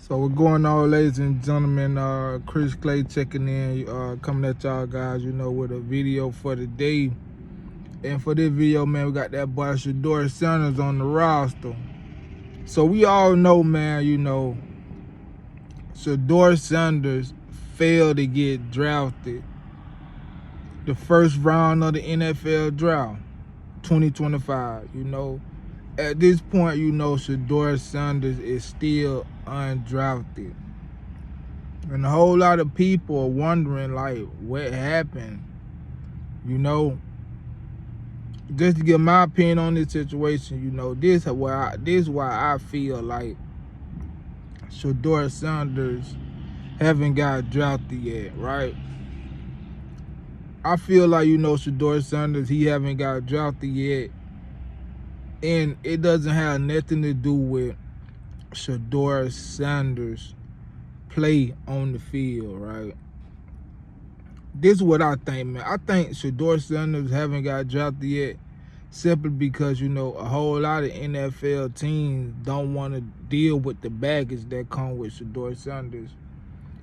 So what's going on, ladies and gentlemen? Chris Clay checking in, coming at y'all guys, with a video for the day. And for this video, man, we got that boy sheduer Sanders on the roster. So we all know, man, sheduer Sanders failed to get drafted the first round of the NFL draft, 2025. At this point, sheduer Sanders is still undrafted. And a whole lot of people are wondering, like, what happened? Just to give my opinion on this situation, this is why I feel like sheduer Sanders haven't got drafted yet, right? I feel like, sheduer Sanders, he haven't got drafted yet. And it doesn't have nothing to do with sheduer Sanders' play on the field, right? This is what I think, man. I think sheduer Sanders haven't got drafted yet simply because, a whole lot of NFL teams don't want to deal with the baggage that come with sheduer Sanders.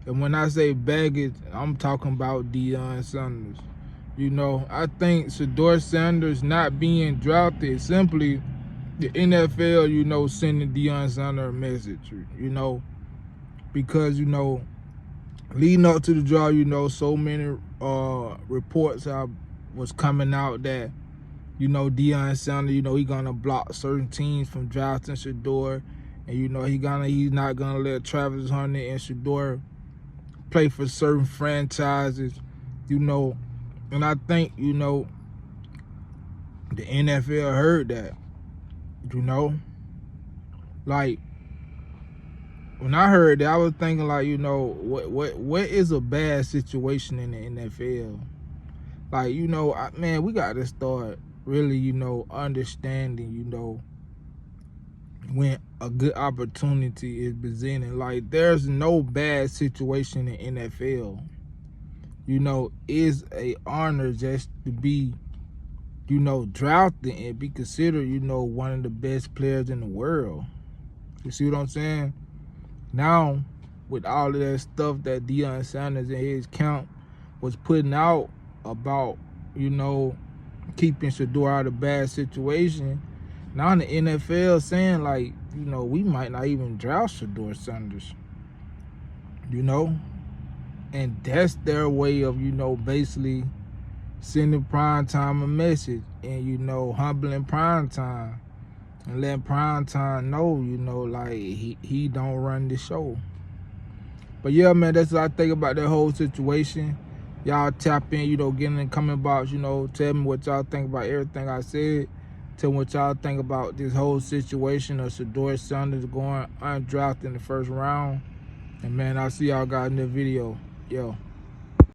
And when I say baggage, I'm talking about Deion Sanders. I think sheduer Sanders not being drafted simply the NFL, sending Deion Sanders a message, because, leading up to the draw, so many reports was coming out that, Deion Sanders, he gonna block certain teams from drafting sheduer, and he's not gonna let Travis Hunter and sheduer play for certain franchises, and I think, the NFL heard that, like, when I heard that, I was thinking, like, what is a bad situation in the NFL? Like, man, we got to start really, understanding, when a good opportunity is presented. Like, there's no bad situation in NFL. It's a honor just to be, drafted and be considered, one of the best players in the world. You see what I'm saying? Now, with all of that stuff that Deion Sanders and his camp was putting out about, keeping sheduer out of bad situation, now the NFL saying, like, we might not even draft sheduer Sanders, and that's their way of, basically sending primetime a message and, humbling primetime and letting primetime know, like, he don't run the show. But yeah, man, that's what I think about that whole situation. Y'all tap in, get in the comment box, tell me what y'all think about everything I said. Tell me what y'all think about this whole situation of sheduer Sanders going undrafted in the first round. And man, I'll see y'all guys in the video. Yo.